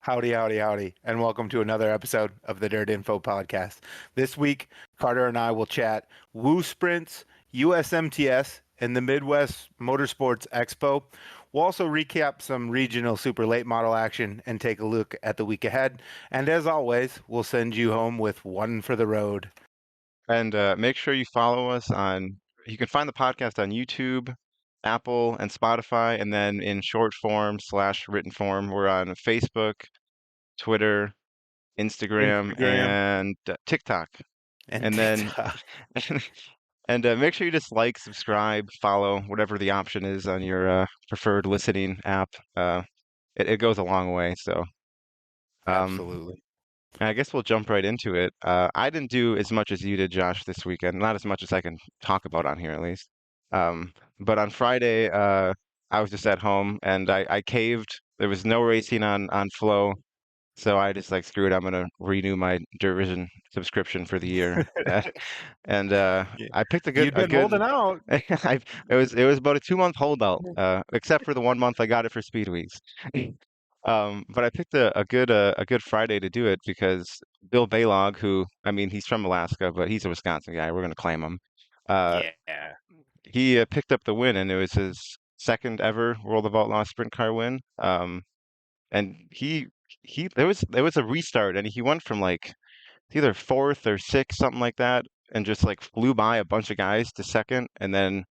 Howdy, howdy, howdy, and welcome to another episode of the DirtInfo Podcast. This week, Carter and I will chat Woo Sprints, USMTS, and the Midwest Motorsports Expo. We'll also recap some regional super late model action and take a look at the week ahead. And as always, we'll send you home with one for the road. And make sure you follow us you can find the podcast on YouTube, Apple, and Spotify. And then in short form / written form, we're on Facebook, Twitter, Instagram, Instagram and TikTok. and And then, TikTok. and make sure you just like, subscribe, follow, whatever the option is on your preferred listening app. It goes a long way. So, um, Absolutely. I guess we'll jump right into it. I didn't do as much as you did, Josh, this weekend. Not as much as I can talk about on here, at least. But on Friday, I was just at home and I caved. There was no racing on Flow, so I just like screw it. I'm gonna renew my Dirt subscription for the year. And Yeah. I picked You've a been good. holding out. It was about a 2 month holdout, except for the 1 month I got it for Speed Weeks. But I picked a good Friday to do it because Bill Baylog, who I mean he's from Alaska, but he's a Wisconsin guy. We're gonna claim him. Uh, Yeah. he picked up the win, and it was his second ever World of Outlaws sprint car win. And he there was a restart, and he went from like either fourth or sixth, something like that, and just like flew by a bunch of guys to second, and then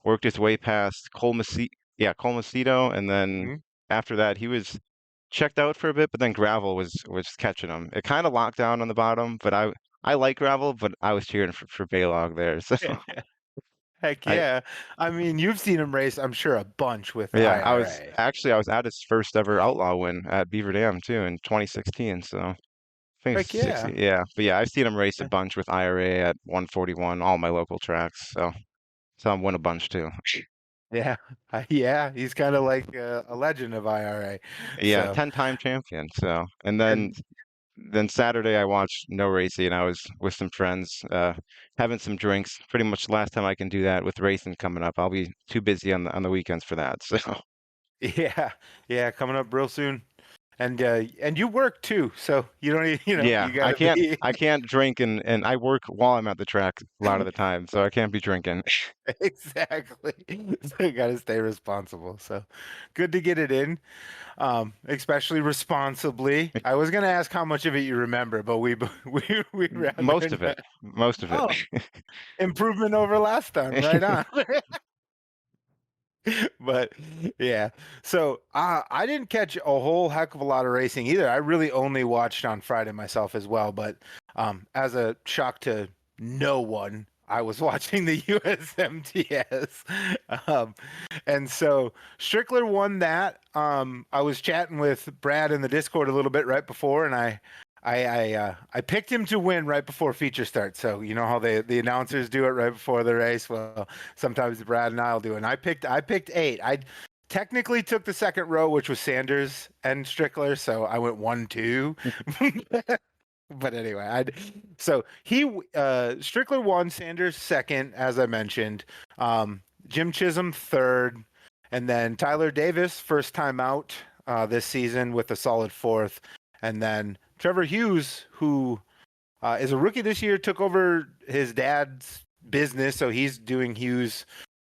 worked his way past Cole Macedo, and then Mhm. after that he was checked out for a bit, but then gravel was catching him. It kind of locked down on the bottom, but I like gravel, but I was cheering for Baylog there. So Heck I yeah. I mean, you've seen him race, I'm sure, a bunch with yeah, IRA. I was at his first ever Outlaw win at Beaver Dam too in 2016. So I think Heck it's 60. yeah. Yeah, but yeah, I've seen him race a bunch with IRA at 141, all my local tracks. So I'm win a bunch too. Yeah. Yeah. He's kind of like a legend of IRA. Yeah, So, 10-time champion. So and and then Saturday I watched no racing. I was with some friends, having some drinks. Pretty much the last time I can do that with racing coming up. I'll be too busy on the weekends for that. So yeah. Yeah. Coming up real soon. And you work too. So you don't, yeah, you gotta be I can't drink and I work while I'm at the track a lot of the time, so I can't be drinking. exactly. So you gotta stay responsible. So good to get it in. Especially responsibly. I was gonna ask how much of it you remember, but we rather Most of it. not. Most of it. Oh, improvement over last time. Right on. But yeah, so I didn't catch a whole heck of a lot of racing either. I really only watched on Friday myself as well. But as a shock to no one, I was watching the USMTS, um, and so Strickler won that. I was chatting with Brad in the Discord a little bit right before, and I picked him to win right before feature start. So you know how the announcers do it right before the race. Well, sometimes Brad and I'll do it. And I picked 8. I technically took the second row, which was Sanders and Strickler. So I went 1-2. But anyway, so he Strickler won, Sanders second, as I mentioned. Jim Chisholm third, and then Tyler Davis first time out this season with a solid fourth, and then Trevor Hughes, who is a rookie this year, took over his dad's business, so he's doing Hughes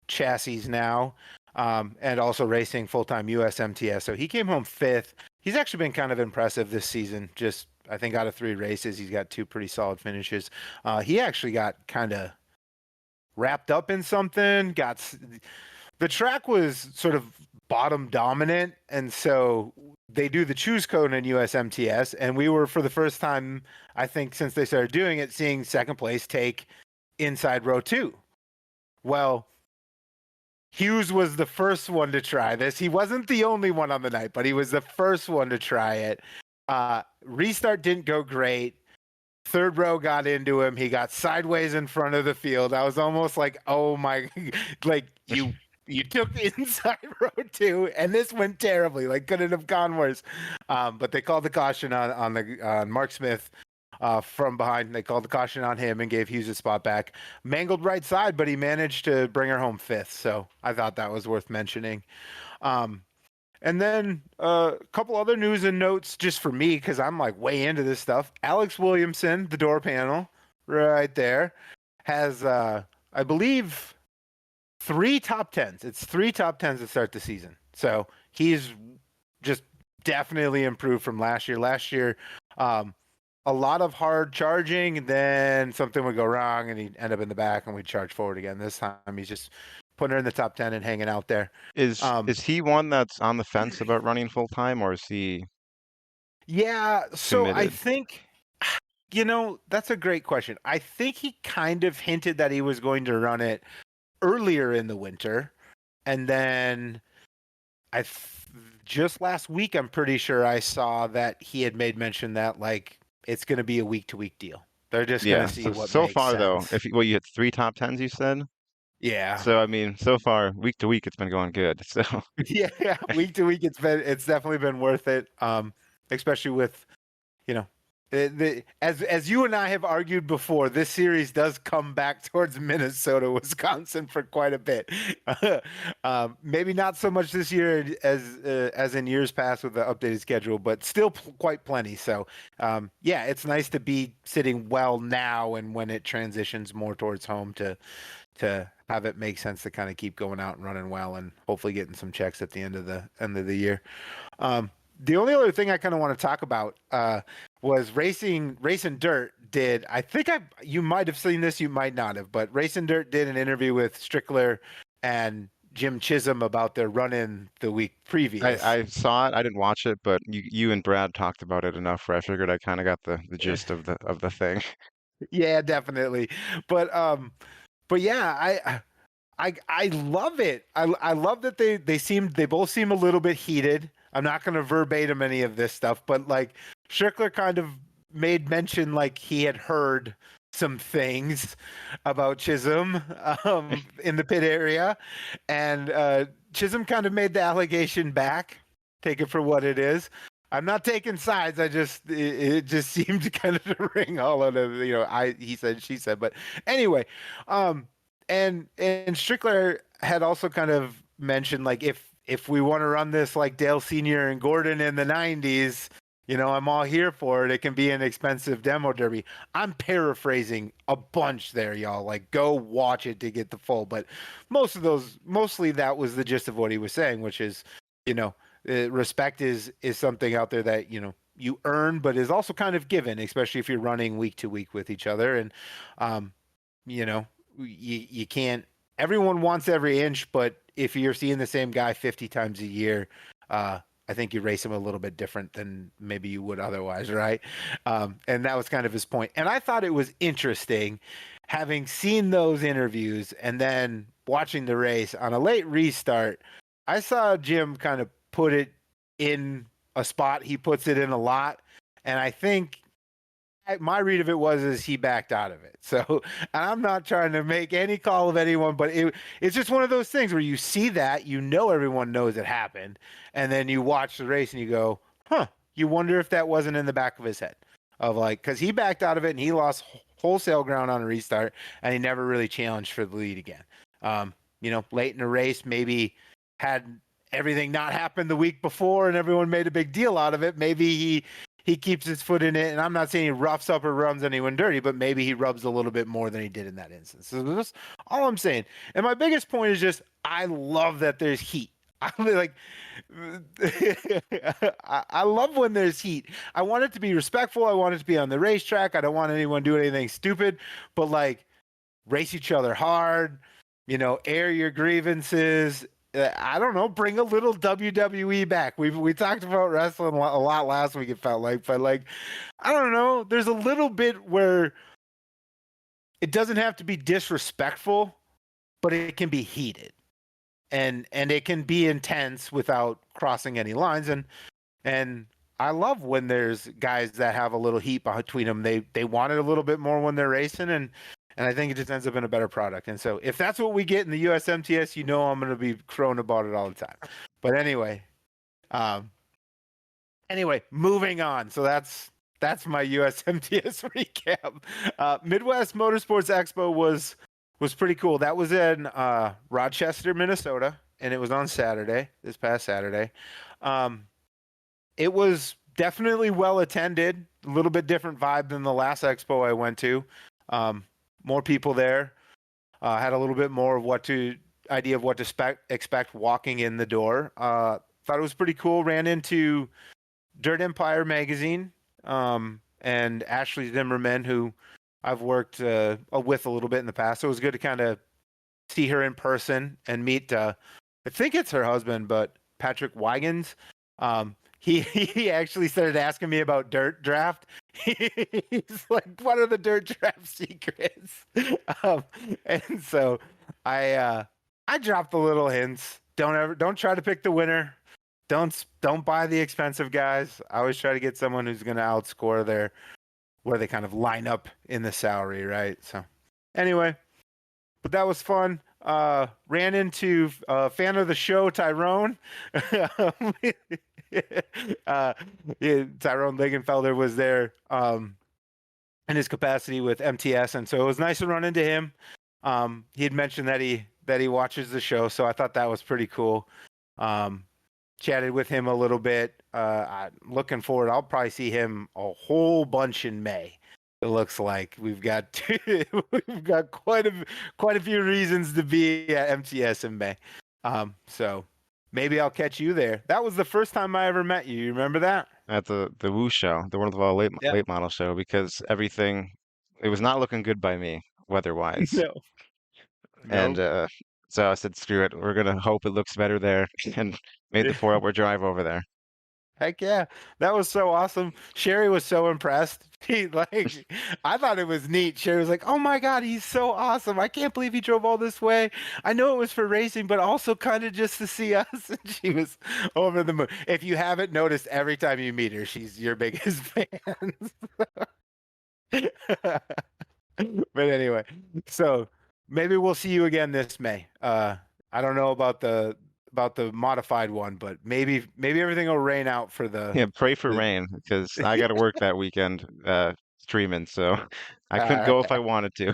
chassis now, and also racing full-time USMTS. So he came home fifth. He's actually been kind of impressive this season. Just I think out of 3 races, he's got 2 pretty solid finishes. He actually got kind of wrapped up in something. The track was sort of bottom dominant, and so they do the choose code in USMTS, and we were for the first time, I think, since they started doing it, seeing second place take inside row 2. Well, Hughes was the first one to try this. He wasn't the only one on the night, but he was the first one to try it. Restart didn't go great. Third row got into him. He got sideways in front of the field. I was almost like, oh my, like you took inside row 2, and this went terribly. Like couldn't have gone worse. But they called the caution on Mark Smith from behind. They called the caution on him and gave Hughes a spot back. Mangled right side, but he managed to bring her home fifth. So I thought that was worth mentioning. Um, And then a couple other news and notes just for me because I'm like way into this stuff. Alex Williamson, the door panel, right there, has I believe three top tens. It's three top tens to start the season. So he's just definitely improved from last year. Last year, a lot of hard charging, and then something would go wrong, and he'd end up in the back, and we'd charge forward again. This time, he's just putting her in the top 10 and hanging out there. Is he one that's on the fence about running full time, or is he Yeah, so I committed? think, that's a great question. I think he kind of hinted that he was going to run it earlier in the winter, and then I just last week, I'm pretty sure I saw that he had made mention that like it's going to be a week to week deal. They're just going to Yeah. see So what so makes far though, sense. well, you had three top tens, you said. Yeah. So I mean, so far, week to week, it's been going good. So Yeah, week to week it's definitely been worth it. Especially with, you know, as you and I have argued before, this series does come back towards Minnesota, Wisconsin for quite a bit. Maybe not so much this year as in years past with the updated schedule, but still quite plenty. So, yeah, it's nice to be sitting well now, and when it transitions more towards home to have it make sense to kind of keep going out and running well, and hopefully getting some checks at the end of the year. The only other thing I kind of want to talk about was Racing Dirt did. I think you might have seen this, you might not have, but Racing Dirt did an interview with Strickler and Jim Chisholm about their run-in the week previous. I saw it. I didn't watch it, but you and Brad talked about it enough where I figured I kind of got the gist of the thing. Yeah, definitely. But yeah, I love it. I love that they both seem a little bit heated. I'm not going to verbatim any of this stuff, but like Strickler kind of made mention like he had heard some things about Chisholm in the pit area, and Chisholm kind of made the allegation back. Take it for what it is. I'm not taking sides. It just seemed to kind of ring all out of he said, she said. But anyway, and Strickler had also kind of mentioned like if we want to run this like Dale Senior and Gordon in the '90s, I'm all here for it. It can be an expensive demo derby. I'm paraphrasing a bunch there, y'all. Like go watch it to get the full. But mostly that was the gist of what he was saying, which is, respect is something out there that you earn, but is also kind of given, especially if you're running week to week with each other. And you know, you can't. Everyone wants every inch, but if you're seeing the same guy 50 times a year, I think you race him a little bit different than maybe you would otherwise, right? And that was kind of his point. And I thought it was interesting, having seen those interviews and then watching the race on a late restart. I saw Jim kind of put it in a spot he puts it in a lot, and I think my read of it is he backed out of it. So, and I'm not trying to make any call of anyone, but it's just one of those things where you see that, everyone knows it happened, and then you watch the race and you go, huh, you wonder if that wasn't in the back of his head of like, because he backed out of it and he lost wholesale ground on a restart, and he never really challenged for the lead again. Late in the race, maybe had everything not happened the week before and everyone made a big deal out of it. Maybe he keeps his foot in it, and I'm not saying he roughs up or runs anyone dirty, but maybe he rubs a little bit more than he did in that instance. So that's all I'm saying. And my biggest point is just I love that there's heat. I like I love when there's heat. I want it to be respectful. I want it to be on the racetrack. I don't want anyone doing anything stupid, but like race each other hard, air your grievances. I don't know, bring a little WWE back. We talked about wrestling a lot last week, it felt like, but like, I don't know, there's a little bit where it doesn't have to be disrespectful, but it can be heated. And it can be intense without crossing any lines. And I love when there's guys that have a little heat between them. They want it a little bit more when they're racing, and I think it just ends up in a better product. And so if that's what we get in the USMTS, I'm going to be crowing about it all the time. But anyway, moving on. So that's my USMTS recap. Midwest Motorsports Expo was pretty cool. That was in Rochester, Minnesota. and it was on Saturday, this past Saturday. Um, it was definitely well attended, a little bit different vibe than the last expo I went to. Um, More people there. Had a little bit more of idea of what to expect walking in the door. Thought it was pretty cool. Ran into Dirt Empire magazine, and Ashley Zimmerman, who I've worked with a little bit in the past. So it was good to kind of see her in person and meet. I think it's her husband, but Patrick Wygans. He actually started asking me about Dirt Draft. He's like, "What are the Dirt Draft secrets?" Um, and so I dropped the little hints. Don't try to pick the winner. Don't buy the expensive guys. I always try to get someone who's going to outscore where they kind of line up in the salary, right? So anyway, but that was fun. Ran into a fan of the show, Tyrone. Tyrone Ligenfelder was there in his capacity with MTS, and so it was nice to run into him. He had mentioned that he watches the show, so I thought that was pretty cool. Chatted with him a little bit. I'm looking forward. I'll probably see him a whole bunch in May. It looks like we've got quite a few reasons to be at MTS in May. So maybe I'll catch you there. That was the first time I ever met you. You remember that? At the Woo show, the World of All Yeah. late model show, because it was not looking good by me weather-wise. No. And Nope. so I said, screw it. We're gonna hope it looks better there, and made the 4-hour drive over there. Heck yeah, that was so awesome. Sherry was so impressed. I thought it was neat. Sherry was like, "Oh my God, he's so awesome! I can't believe he drove all this way. I know it was for racing, but also kind of just to see us." And she was over the moon. If you haven't noticed, every time you meet her, she's your biggest fan. But anyway, so maybe we'll see you again this May. I don't know about the modified one, but maybe everything will rain out for Yeah, pray for the rain, because I got to work that weekend streaming, so I all couldn't right, go if I wanted to.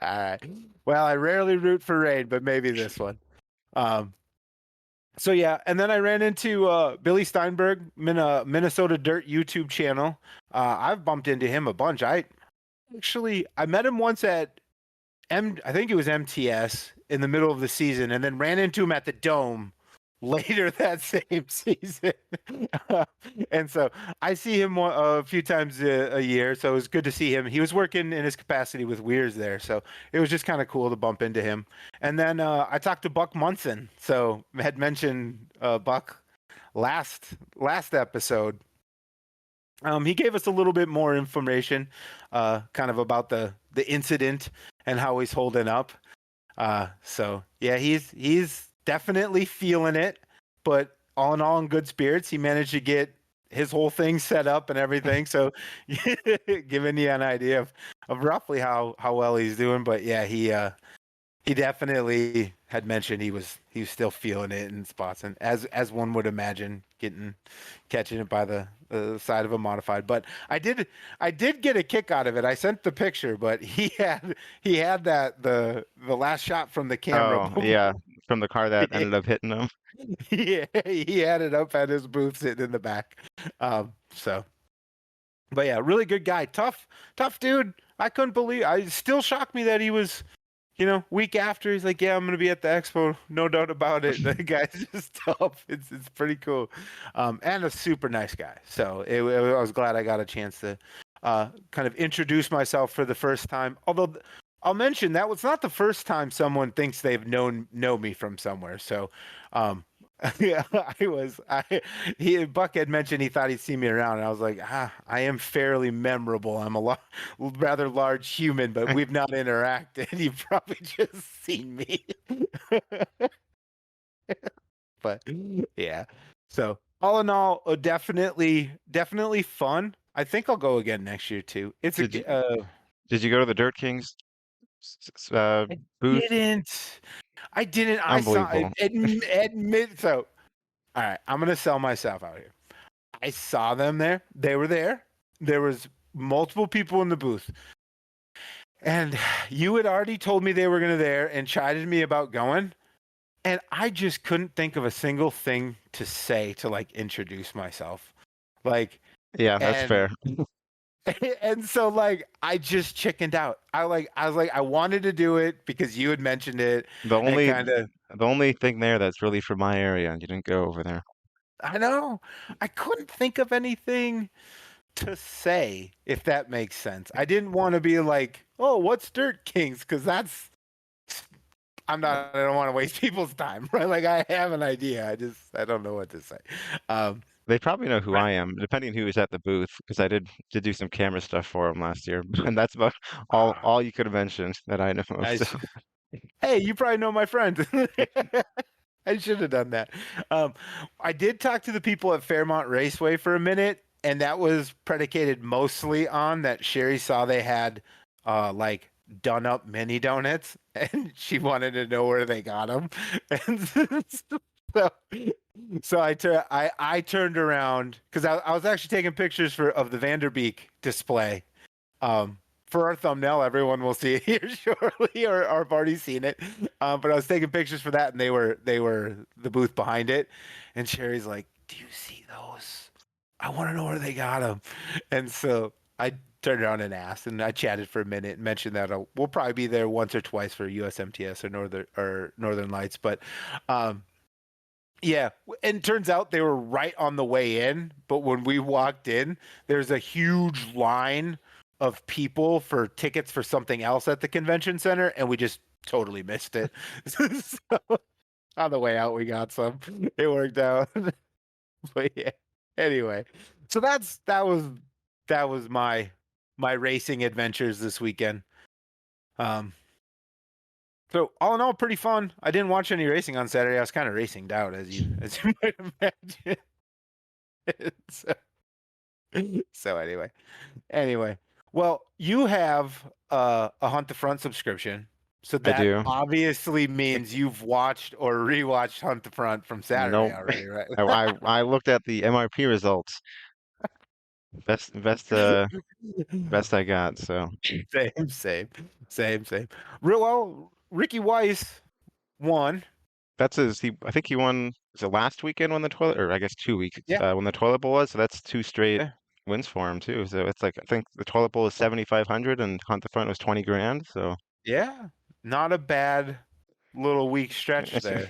all right. Well, I rarely root for rain, but maybe this one. Um, so yeah, and then I ran into Billy Steinberg, Minnesota Dirt YouTube channel. I've bumped into him a bunch. I met him once at I think it was MTS in the middle of the season, and then ran into him at the Dome later that same season. And so I see him a few times a year, so it was good to see him. He was working in his capacity with Weirs there, so it was just kind of cool to bump into him. And then I talked to Buck Munson, so I had mentioned Buck last episode. He gave us a little bit more information, kind of about the incident and how he's holding up. So yeah, he's definitely feeling it, but all in all, in good spirits. He managed to get his whole thing set up and everything. So giving you an idea of roughly how well he's doing. But yeah, he definitely had mentioned he was still feeling it in spots, and as one would imagine, catching it by the side of a modified. But I did get a kick out of it. I sent the picture, but he had that the last shot from the camera. Oh, yeah, from the car that ended up hitting him. Yeah, he had it up at his booth sitting in the back. So, but yeah, really good guy, tough dude. I couldn't believe. I still shocked me that he was. Week after, he's like, "Yeah, I'm gonna be at the expo, no doubt about it." The guy's just tough. It's pretty cool, and a super nice guy. So I was glad I got a chance to kind of introduce myself for the first time. Although I'll mention that was not the first time someone thinks they've know me from somewhere. So, yeah, Buck had mentioned he thought he'd see me around, and I was like, I am fairly memorable. I'm a rather large human, but we've not interacted. You've probably just seen me. But yeah, so all in all, definitely fun. I think I'll go again next year too. Did you did you go to the Dirt Kings I booth? didn't. I saw Unbelievable. admit so. All right, I'm gonna sell myself out here. I saw them there. They were there. There was multiple people in the booth. And you had already told me they were gonna there and chided me about going. And I just couldn't think of a single thing to say to like introduce myself. Like, Yeah, that's and fair. and so like I just chickened out. I was like I wanted to do it because you had mentioned it The and only kind of the only thing there that's really from my area, and you didn't go over there. I know I couldn't think of anything to say if that makes sense. I didn't want to be like, "Oh, what's Dirt Kings?" because that's I don't want to waste people's time, right? Like I have an idea. I don't know what to say. Um They probably know who but I am, depending who was at the booth, because I did do some camera stuff for them last year, and that's about uh, all you could have mentioned that I know of. I So hey, you probably know my friend. I should have done that. Um, I did talk to the people at Fairmont Raceway for a minute, and that was predicated mostly on that Sherry saw they had like done up mini donuts, and she wanted to know where they got them. And so, so I turned around because I was actually taking pictures of the Vanderbeek display um, for our thumbnail. Everyone will see it here shortly, or have already seen it. But I was taking pictures for that, and they were the booth behind it. And Sherry's like, "Do you see those? I want to know where they got them." And so I turned around and asked, and I chatted for a minute and mentioned that we'll probably be there once or twice for USMTS or Northern Lights. But yeah, and it turns out they were right on the way in, but when we walked in, there's a huge line of people for tickets for something else at the convention center, and we just totally missed it. So on the way out, we got some. It worked out. But yeah. Anyway, so that was my racing adventures this weekend. Um, so all in all, pretty fun. I didn't watch any racing on Saturday. I was kind of racing out, as you might imagine. so, so anyway, well, you have a Hunt the Front subscription, so I that do. obviously means you've watched or rewatched Hunt the Front from Saturday Nope. already, right? I looked at the MRP results. Best I got. So same. Real well, Ricky Weiss won. that's his. I think he won. Was it last weekend when the toilet, or I guess 2 weeks Yeah, when the toilet bowl was? So that's two straight yeah, wins for him too. So it's like I think the toilet bowl was 7,500 and Hunt the Front was 20 grand. So yeah. Not a bad little week stretch there.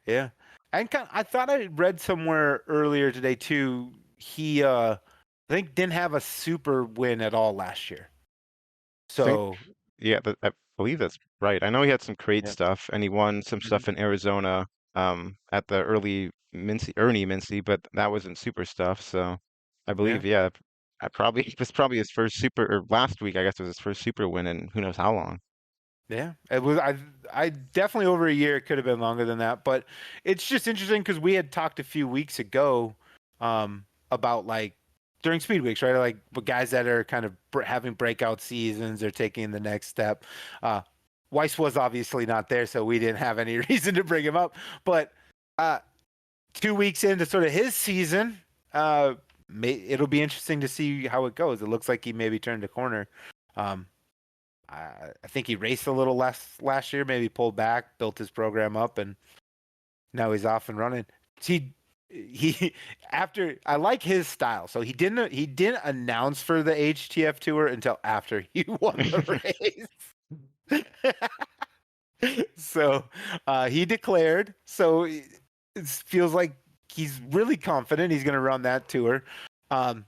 Yeah. And I thought I read somewhere earlier today too. He I think didn't have a super win at all last year. think, So yeah, I believe that's right. I know he had some crate yeah. stuff and he won some Mhm. stuff in Arizona at the early Ernie Mincy, but that wasn't super stuff. So I Yeah. believe, yeah, I probably it was probably his first super, or last week I guess was his first super win in who knows how long. Yeah. It was I definitely over a year. It could have been longer than that, but it's just interesting because we had talked a few weeks ago about like during speed weeks, right? Like guys that are kind of having breakout seasons or taking the next step. Uh Weiss was obviously not there, so we didn't have any reason to bring him up. But 2 weeks into sort of his season, it'll be interesting to see how it goes. It looks like he maybe turned a corner. Um, I think he raced a little less last year, maybe pulled back, built his program up, and now he's off and running. He after I like his style. So he didn't announce for the HTF tour until after he won the race. So he declared. So it feels like he's really confident he's going to run that tour. Um,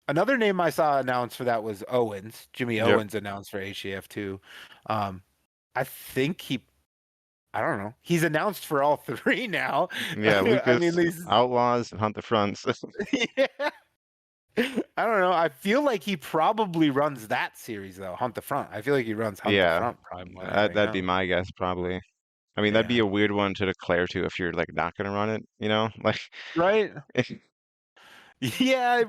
Another name I saw announced for that was Owens. Jimmy Yep. Owens announced for HCF too. Um, I think I don't know. He's announced for all three now. Yeah, I mean, Lucas, these. Outlaws, and Hunt the Fronts. Yeah. I don't know. I feel like he probably runs that series though. Hunt the Front. I feel like he runs Hunt the Yeah, Front probably more than anything that'd be else. my guess probably. I mean, that'd be Yeah. a weird one to declare to if you're like not gonna run it, you know? Like, Right. Yeah,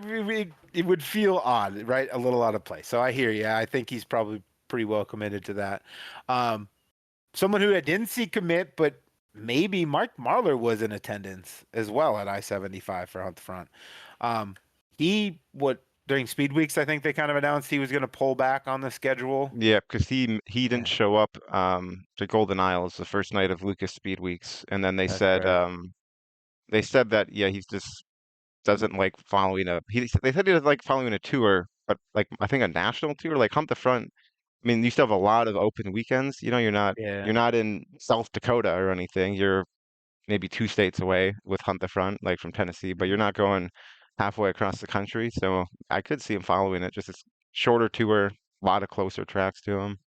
it would feel odd, right? A little out of place. So I hear you. I think he's probably pretty well committed to that. Um, Someone who I didn't see commit, but maybe Mark Marler was in attendance as well at I-75 for Hunt the Front. He what during Speed Weeks. I think they kind of announced he was going to pull back on the schedule. Yeah, because he didn't Yeah, show up to Golden Isles the first night of Lucas Speed Weeks, and then that's right. they said that yeah he's just doesn't like following a they said he doesn't like following a tour, but like I think a national tour like Hunt the Front. I mean, you still have a lot of open weekends. You know, Yeah. you're not in South Dakota or anything. You're maybe 2 states away with Hunt the Front, like from Tennessee, but you're Mhm. not going halfway across the country. So I could see him following it. Just a shorter tour, a lot of closer tracks to him.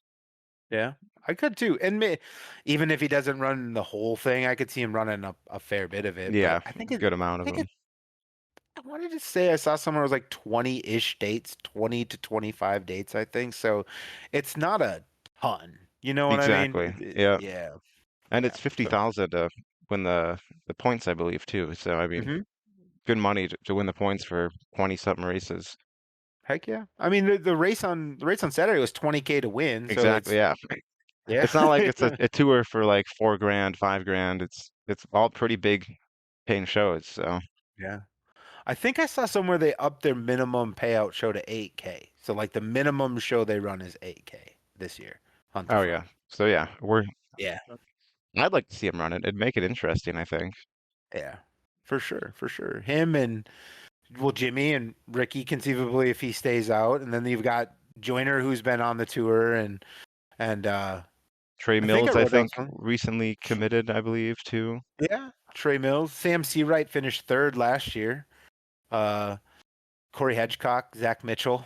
Yeah, I could too. And even if he doesn't run the whole thing, I could see him running a fair bit of it. But Yeah, I think good amount of them. I wanted to say I saw somewhere it was like 20-ish dates, 20 to 25 dates, I think. So it's not a ton. You know what I mean? Exactly. Yeah. Yeah. And Yeah. it's So 50,000 to win the points, I believe, too. So I mean, hmm good money to win the points for 20 something races. heck yeah. I mean the race on Saturday was 20K to win, so Exactly. it's Yeah. yeah. It's not like it's a tour for like 4 grand, 5 grand. It's all pretty big paying shows. So Yeah. I think I saw somewhere they upped their minimum payout show to 8K. So like the minimum show they run is 8K this year. Hunt the oh yeah. front. So yeah, Yeah. I'd like to see him run it. It'd make it interesting, I think. Yeah. For sure. For sure. Him and well, Jimmy and Ricky conceivably if he stays out. And then you've got Joyner who's been on the tour and Trey I think I Mills, I wrote down think, some. recently committed, I believe, too. Yeah. Trey Mills. Sam Seawright finished third last year. Uh Corey Hedgecock, Zach Mitchell,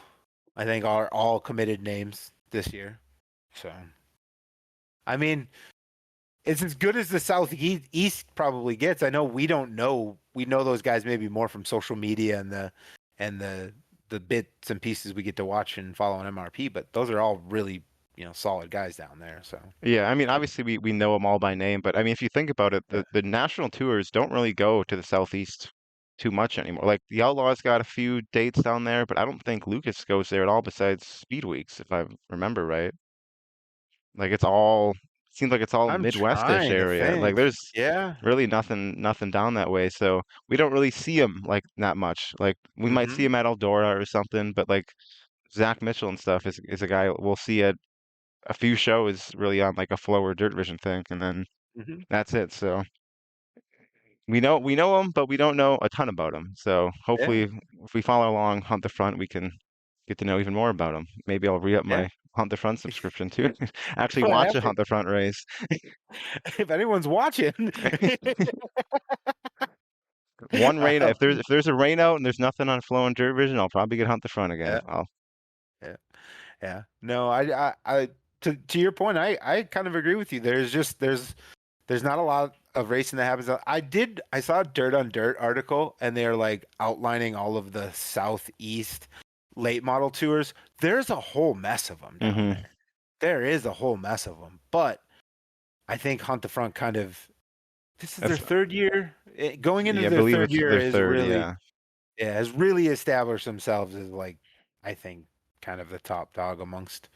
I think are all committed names this year. So I mean, it's as good as the Southeast probably gets. I know we don't know. We know those guys maybe more from social media and the bits and pieces we get to watch and follow on MRP, but those are all really, solid guys down there. So Yeah, I mean, obviously we know them all by name, but I mean, if you think about it, yeah. the national tours don't really go to the Southeast too much anymore. Like the Outlaws got a few dates down there, but I don't think Lucas goes there at all besides Speed Weeks, if I remember right. Like seems like it's all I'm Midwestish trying to area. Like think. there's Yeah. really nothing down that way. So we don't really see him like that much. Like we might see Mm-hmm. him at Eldora or something, but like Zach Mitchell and stuff is a guy we'll see at a few shows really on like a flow or dirt vision thing, and then Mm-hmm. that's it. So we know him, but we don't know a ton about him. So Yeah. hopefully, if we follow along Hunt the Front, we can get to know even more about him. Maybe I'll re-up Yeah. my Hunt the Front subscription too. Actually, I watch have a to. Hunt the Front race. If anyone's watching. One rain. um, If there's a rain out and there's nothing on flow and dirt vision, I'll probably get Hunt the Front again. yeah. I'll Yeah. Yeah. No, I to your point, I kind of agree with you. There's not a lot of racing that happens. I saw a Dirt on Dirt article and they're like outlining all of the Southeast late model tours. There's a whole mess of them down hmm there. There is a whole mess of them. But I think Hunt the Front kind of this is their That's third year. Going into yeah, I their believe third it's year their is third. really Yeah. yeah, has really established themselves as like I think kind of the top dog amongst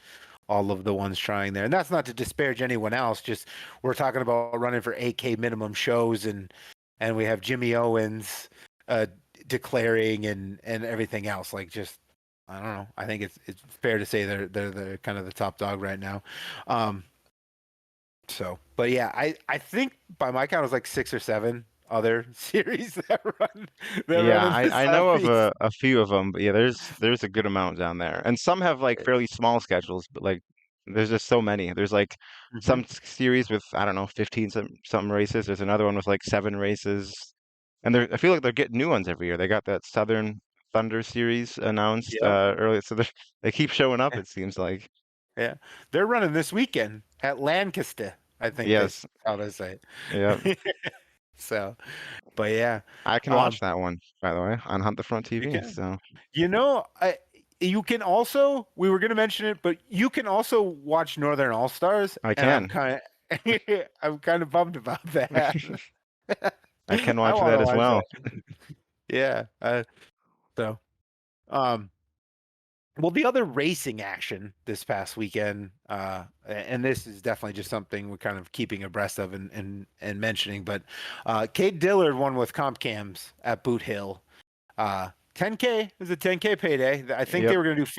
all of the ones trying there. And that's not to disparage anyone else. Just we're talking about running for 8K minimum shows, and we have Jimmy Owens uh, declaring and everything else. Like just I don't know. I think it's fair to say they're kind of the top dog right now. Um, so, but yeah, I think by my count it was like 6 or 7 other series that run Yeah, in the I know of southeast. a few of them, but yeah, there's a good amount down there, and some have like fairly small schedules, but like there's just so many. There's like Mm-hmm. some series with I don't know 15 some races. There's another one with like 7 races, and I feel like they're getting new ones every year. They got that Southern Thunder series announced Yep. earlier, so they keep showing up. It seems like Yeah, they're running this weekend at Lancaster. I think yes, how they say yeah. it. So, but yeah, I can um, watch that one by the way on Hunt the Front you TV. can. So You can also. We were gonna mention it, but you can also watch Northern All Stars, I and can I'm kind of bummed about that. I can I watch want that to as watch well. that. Yeah. So, um, well, the other racing action this past weekend, and this is definitely just something we're kind of keeping abreast of and mentioning, but Cade Dillard won with comp cams at Boot Hill. 10K. It was a 10K payday. I think they Yep. were going to do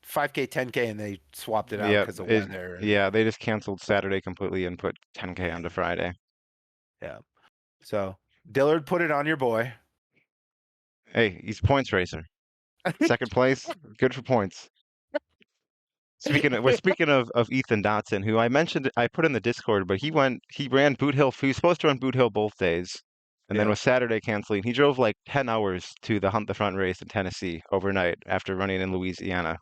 5K, 10K, and they swapped it out Yeah. because of weather. And Yeah. They just canceled Saturday completely and put 10K onto Friday. yeah. So Dillard, put it on your boy. Hey, he's a points racer. Second place, good for points. We're speaking of Ethan Dotson, who I mentioned, I put in the Discord, but he ran Boot Hill. He was supposed to run Boot Hill both days, and then Yeah. with Saturday canceling, he drove like 10 hours to the Hunt the Front race in Tennessee overnight after running in Louisiana,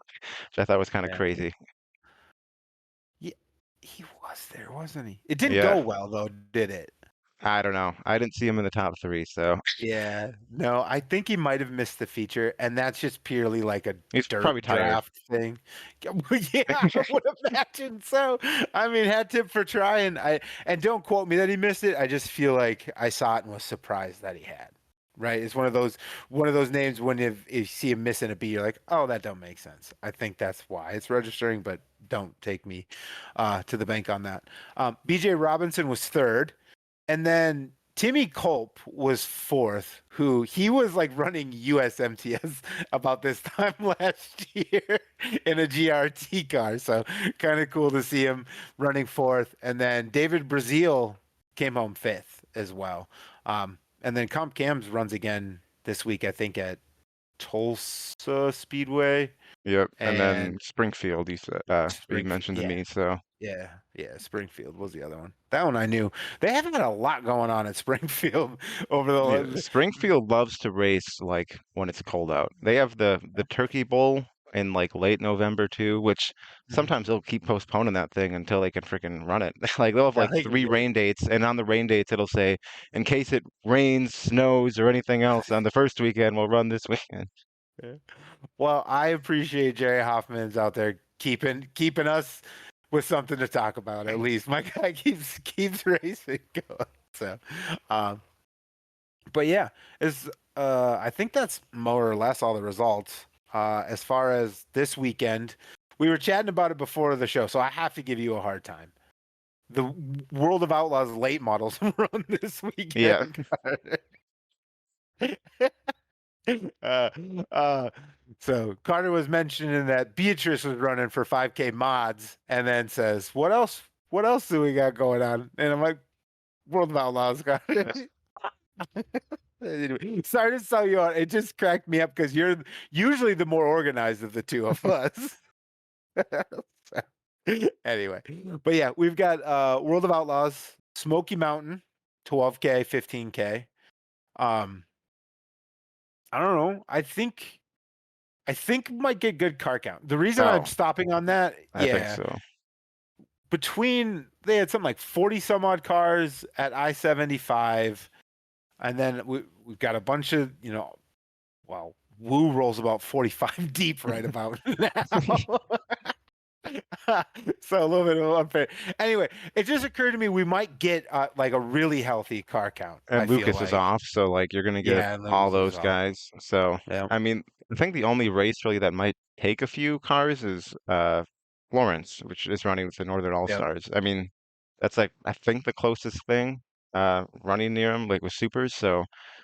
which I thought was kind of Yeah. crazy. Yeah. He was there, wasn't he? It didn't Yeah, go well though, did it? I don't know. I didn't see him in the top three, so Yeah, no, I think he might have missed the feature, and that's just purely like a he's dirt probably tired. draft thing. Yeah, I would imagine so. I mean, hat tip for trying. And don't quote me that he missed it. I just feel like I saw it and was surprised that he had. Right? It's one of those names when if you see him missing a beat, you're like, oh, that don't make sense. I think that's why it's registering, but don't take me to the bank on that. BJ Robinson was third. And then Timmy Culp was fourth, who he was like running USMTS about this time last year in a GRT car. So kind of cool to see him running fourth. And then David Brazil came home fifth as well. And then Comp Cams runs again this week, I think, at Tulsa Speedway. Yep, and then And Springfield, you said, you Springfield. mentioned to Yeah. me, so Yeah. Springfield was the other one. That one I knew. They haven't had a lot going on at Springfield over yeah, the. Springfield loves to race like when it's cold out. They have the Turkey Bowl in like late November too, which Mhm. sometimes they'll keep postponing that thing until they can freaking run it. Like they'll have Yeah, like they can three do it. rain dates, and on the rain dates it'll say, in case it rains, snows, or anything else on the first weekend, we'll run this weekend. Yeah. Well, I appreciate Jerry Hoffman's out there keeping us with something to talk about. At least my guy keeps racing going. So, um, but yeah, is I think that's more or less all the results. As far as this weekend, we were chatting about it before the show, so I have to give you a hard time. The World of Outlaws late models run this Yeah, weekend. uh, uh, so Carter was mentioning that Beatrice was running for 5K mods, and then says, "What else? What else do we got going on?" And I'm like, "World of Outlaws, Carter." Anyway, sorry to sell you on. It just cracked me up because you're usually the more organized of the two of us. Anyway, but yeah, we've got World of Outlaws, Smoky Mountain, 12K, 15K. Um, I don't know. I think we might get good car count. The reason I'm oh, stopping on that, I think yeah, so. between they had something like 40 some odd cars at I-75, and then we've got a bunch of, well, Woo rolls about 45 deep right about now. So a little bit unfair. Anyway, it just occurred to me we might get like a really healthy car count, I And feel Lucas is like. off, so like you're gonna get Yeah, and all Lucas is those off. guys. So Yeah. I mean, I think the only race really that might take a few cars is Florence, which is running with the Northern All Yeah. Stars. I mean, that's like I think the closest thing running near them, like with supers. So,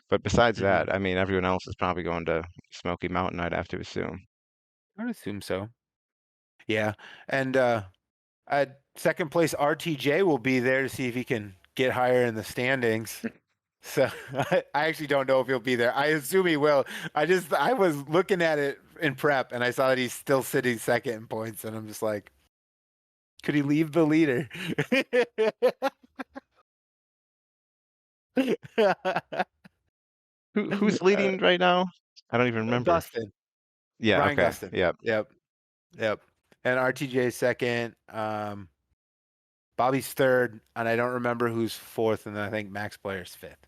but besides Hmm. that, I mean, everyone else is probably going to Smoky Mountain, I'd have to assume. I would assume so. Yeah. And at second place, RTJ will be there to see if he can get higher in the standings. So I actually don't know if he'll be there. I assume he will. I was looking at it in prep and I saw that he's still sitting second in points, and I'm just like, could he leave the leader? Who's leading right now? I don't even remember. Gustin, Yeah, Ryan okay. Gustin. Yeah. Yep, yep. And RTJ second. Bobby's third, and I don't remember who's fourth, and then I think Max Player's fifth.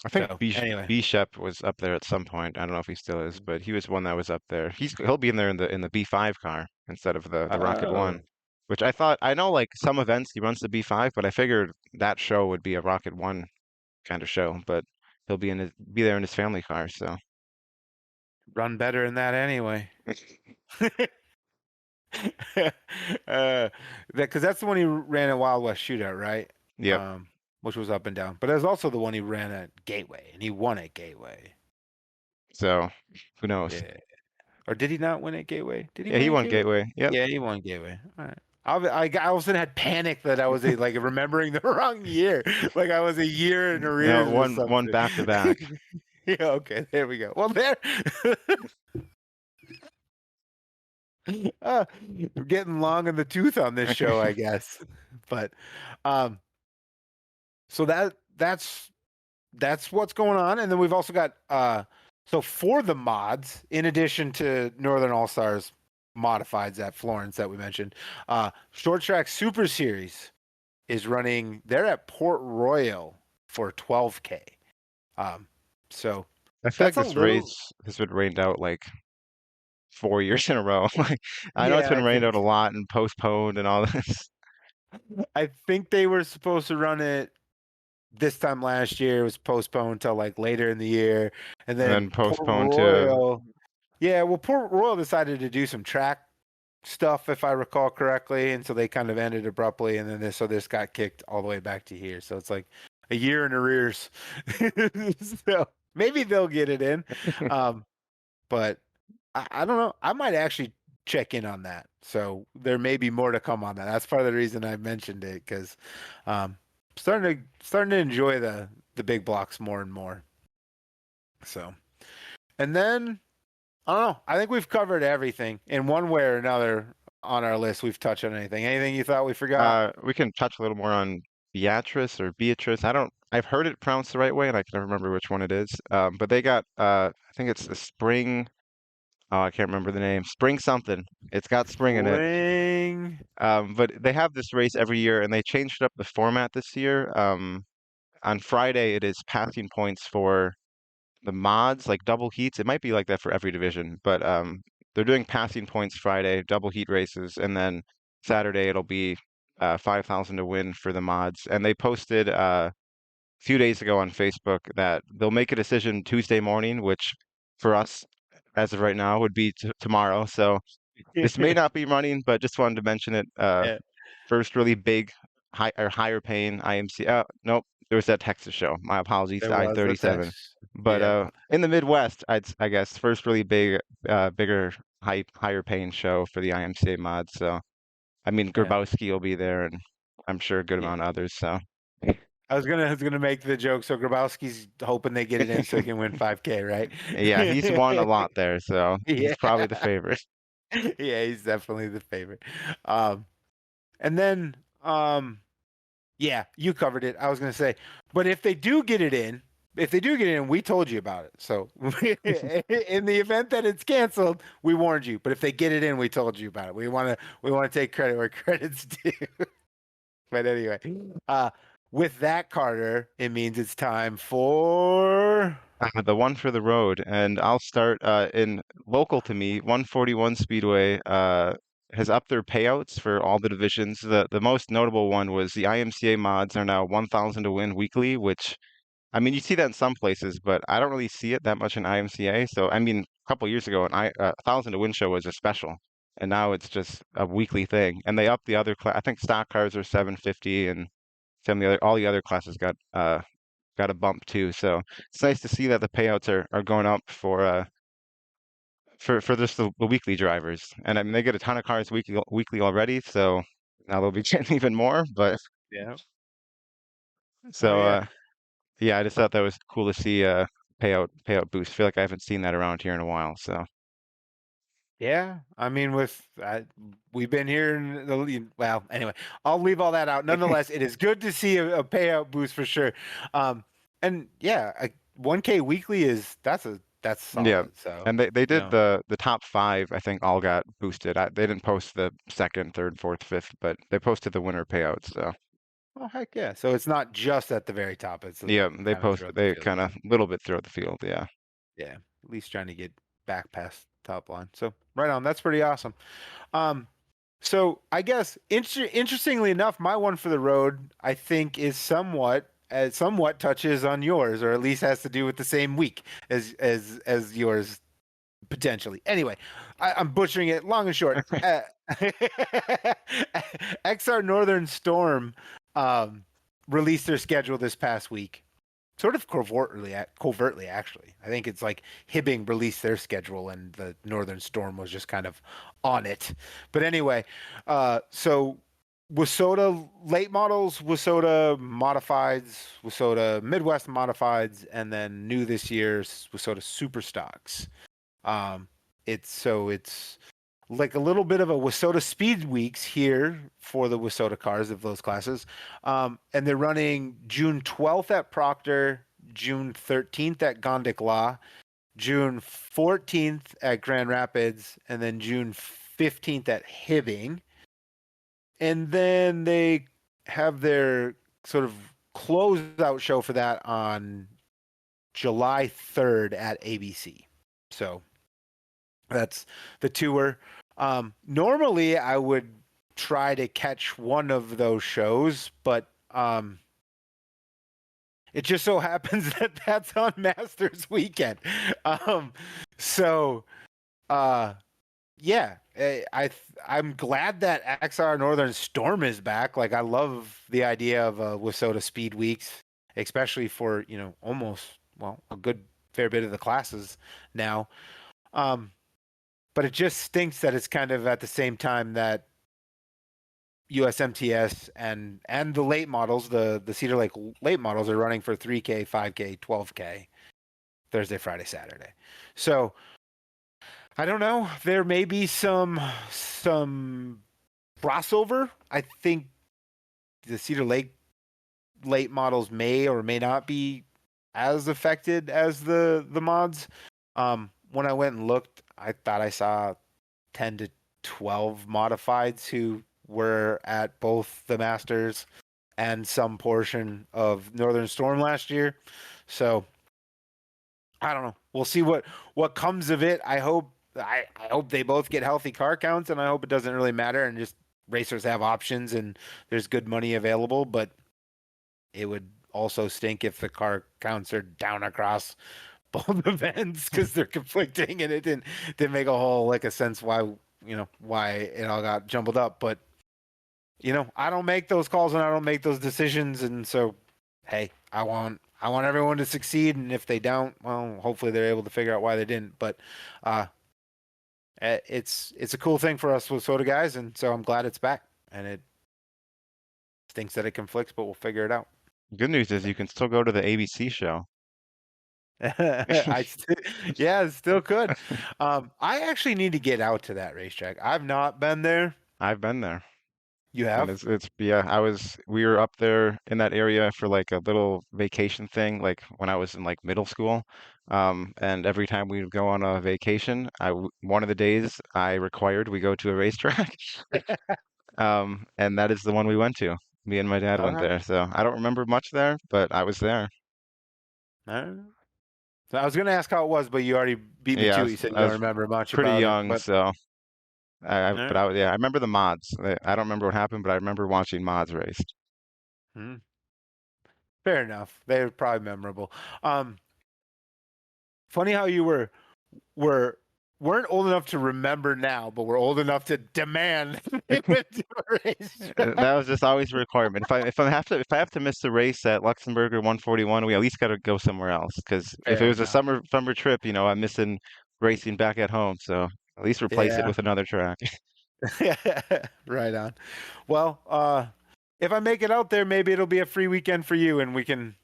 I think So anyway, Bishop was up there at some point. I don't know if he still is, but he was one that was up there. He'll be in there in the B5 car instead of the Rocket One, oh, which I know like some events he runs the B5, but I figured that show would be a Rocket One kind of show, but he'll be there in his family car, so run better than that anyway. Because that's the one he ran at Wild West Shootout, right? yep. Which was up and down. But there's also the one he ran at Gateway, and he won at Gateway. So who knows? Yeah. Or did he not win at Gateway? Did he Yeah, win he at won Gateway? Gateway. Yep. Yeah, he won Gateway. All right. I all of a sudden had panic that I was like remembering the wrong year, like I was a year in No, arrears or one something. back to back. Yeah, okay, there we go. Well, there, we're getting long in the tooth on this show, I guess. But, um, so that's what's going on, and then we've also got so for the mods, in addition to Northern All Stars modifieds at Florence that we mentioned, Short Track Super Series is running. They're at Port Royal for 12K. So I feel like that's a this little. race has been rained out like 4 years in a row. Like I know it's Yeah, been I rained out think a lot and postponed and all this, I think they were supposed to run it this time last year. It was postponed till like later in the year, and and then then Port postponed to Royal. Yeah, well, Port Royal decided to do some track stuff, if I recall correctly, and so they kind of ended abruptly, and then this got kicked all the way back to here. So it's like a year in arrears. So maybe they'll get it in, but I don't know. I might actually check in on that. So there may be more to come on that. That's part of the reason I mentioned it because starting to enjoy the big blocks more and more. So and then I don't know. I think we've covered everything in one way or another on our list. We've touched on anything. Anything you thought we forgot? we can touch a little more on Beatrice or Beatrice. I've heard it pronounced the right way and I can never remember which one it is. But they got I think it's the spring. Oh, I can't remember the name. Spring something. It's got spring in it. Spring. But they have this race every year and they changed up the format this year. On Friday it is passing points for the mods, like double heats. It might be like that for every division, but they're doing passing points Friday, double heat races, and then Saturday it'll be 5,000 to win for the mods. And they posted a few days ago on Facebook that they'll make a decision Tuesday morning, which for us, as of right now, would be tomorrow. So this may not be running, but just wanted to mention it. Yeah, First really big higher paying IMC. Nope, there was that Texas show. My apologies, there was a I-37. text. But Yeah, in the Midwest, I guess first really big, bigger, higher paying show for the IMCA mods. So I mean, yeah, Grabowski will be there, and I'm sure a good yeah. amount of others. So I was gonna make the joke. So Grabowski's hoping they get it in so he can win 5K, right? yeah, he's won a lot there, so Yeah, he's probably the favorite. yeah, he's definitely the favorite. Um, and then yeah, you covered it. I was gonna say, but if they do get it in, we told you about it. So in the event that it's canceled, we warned you. But if they get it in, we told you about it. We wanna take credit where credit's due. But anyway, uh, with that, Carter, it means it's time for. The one for the road, and I'll start in local to me. 141 Speedway has upped their payouts for all the divisions. The most notable one was the IMCA mods are now 1,000 to win weekly, which I mean you see that in some places, but I don't really see it that much in IMCA. So I mean, a couple years ago, 1,000 to win show was a special, and now it's just a weekly thing. And they upped the other class. I think stock cars are 750, and all the other classes got a bump too. So it's nice to see that the payouts are going up for just the weekly drivers. And I mean they get a ton of cars weekly already, so now they'll be getting even more. But Yeah. Oh so yeah. yeah, I just thought that was cool to see payout boost. I feel like I haven't seen that around here in a while. So Yeah, I mean, we've been here in well, anyway, I'll leave all that out. Nonetheless, it is good to see a payout boost for sure. And yeah, 1K weekly that's yeah. solid. So, And they you did know, the top five, I think, all got boosted. They didn't post the second, third, fourth, fifth, but they posted the winner payouts. So oh heck yeah. So it's not just at the very top, it's yeah, kind of throughout the they field kind as of well. a little bit throughout the field. Yeah. Yeah, at least trying to get back past top line. So right on, that's pretty awesome. Um, So I guess interestingly enough, my one for the road I think is somewhat touches on yours, or at least has to do with the same week as yours potentially. Anyway, I'm butchering it. Long and short, XR Northern Storm released their schedule this past week, sort of covertly actually. I think it's like Hibbing released their schedule and the Northern Storm was just kind of on it. But anyway, so Wasota late models, Wasota modifieds, Wasota Midwest modifieds, and then new this year's Wasota super stocks. It's like a little bit of a Wasota Speed Weeks here for the Wasota cars of those classes. And they're running June 12th at Proctor, June 13th at Gondik Law, June 14th at Grand Rapids, and then June 15th at Hibbing. And then they have their sort of closeout show for that on July 3rd at ABC. So that's the tour. Normally I would try to catch one of those shows, but it just so happens that that's on Masters weekend. So yeah, I'm glad that XR Northern Storm is back. Like I love the idea of Wasota Speed Weeks, especially for, you know, almost, well, a good fair bit of the classes now. But it just stinks that it's kind of at the same time that USMTS and the late models, the Cedar Lake late models are running for 3K, 5K, 12K Thursday, Friday, Saturday. So I don't know. There may be some crossover. I think the Cedar Lake late models may or may not be as affected as the mods. When I went and looked, I thought I saw 10 to 12 modifieds who were at both the Masters and some portion of Northern Storm last year. So I don't know. We'll see what comes of it. I hope they both get healthy car counts, and I hope it doesn't really matter and just racers have options and there's good money available. But it would also stink if the car counts are down across both events because they're conflicting, and it didn't make a whole like a sense why it all got jumbled up. But I don't make those calls and I don't make those decisions, and so hey, I want everyone to succeed, and if they don't, well, hopefully they're able to figure out why they didn't. But it's a cool thing for us with Soda guys, and so I'm glad it's back. And it stinks that it conflicts, but we'll figure it out. Good news is you can still go to the ABC show. Yeah, still could. I actually need to get out to that racetrack. I've not been there. I've been there. You And have? we were up there in that area for like a little vacation thing, like when I was in like middle school. And every time we would go on a vacation, one of the days I required we go to a racetrack. And that is the one we went to. Me and my dad All went right. there. So I don't remember much there, but I was there. All right. So I was going to ask how it was, but you already beat me Yeah, to it. You said you I don't was remember much pretty about it, young, but so all but right. yeah, I remember the mods. I don't remember what happened, but I remember watching mods raced. Hmm. Fair enough. They were probably memorable. Um, Funny how you were weren't old enough to remember now, but we're old enough to demand they went to a racetrack. That was just always a requirement. If I have to miss the race at Luxembourg or 141, we at least got to go somewhere else. Because if it Fair was a enough. summer trip, I'm missing racing back at home. So at least replace it Yeah. with another track. Right on. Well, if I make it out there, maybe it'll be a free weekend for you, and we can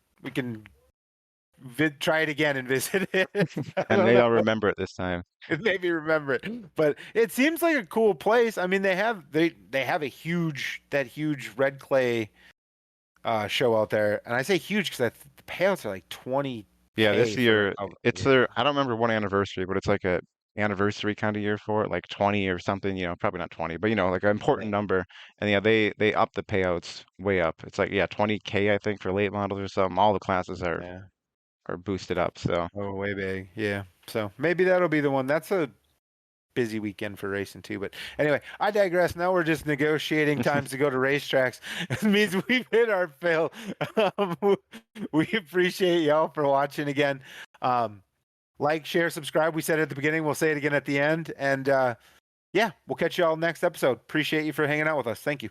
try it again and visit it. I And don't maybe I'll know. remember it this time. Maybe remember it, but it seems like a cool place. I mean, they have a huge red clay show out there, and I say huge because the payouts are like 20K Yeah, this for year a it's year. I don't remember what anniversary, but it's like a anniversary kind of year for it, like 20 or something, probably not 20, but like an important number. And yeah, they up the payouts way up. It's like, yeah, 20K I think for late models or something. All the classes Yeah. are boosted up. So Oh, way big. Yeah. So maybe that'll be the one. That's a busy weekend for racing too. But anyway, I digress. Now we're just negotiating times to go to racetracks. It means we've hit our fill. Um, we appreciate y'all for watching again. Like, share, subscribe. We said it at the beginning. We'll say it again at the end. And yeah, we'll catch y'all next episode. Appreciate you for hanging out with us. Thank you.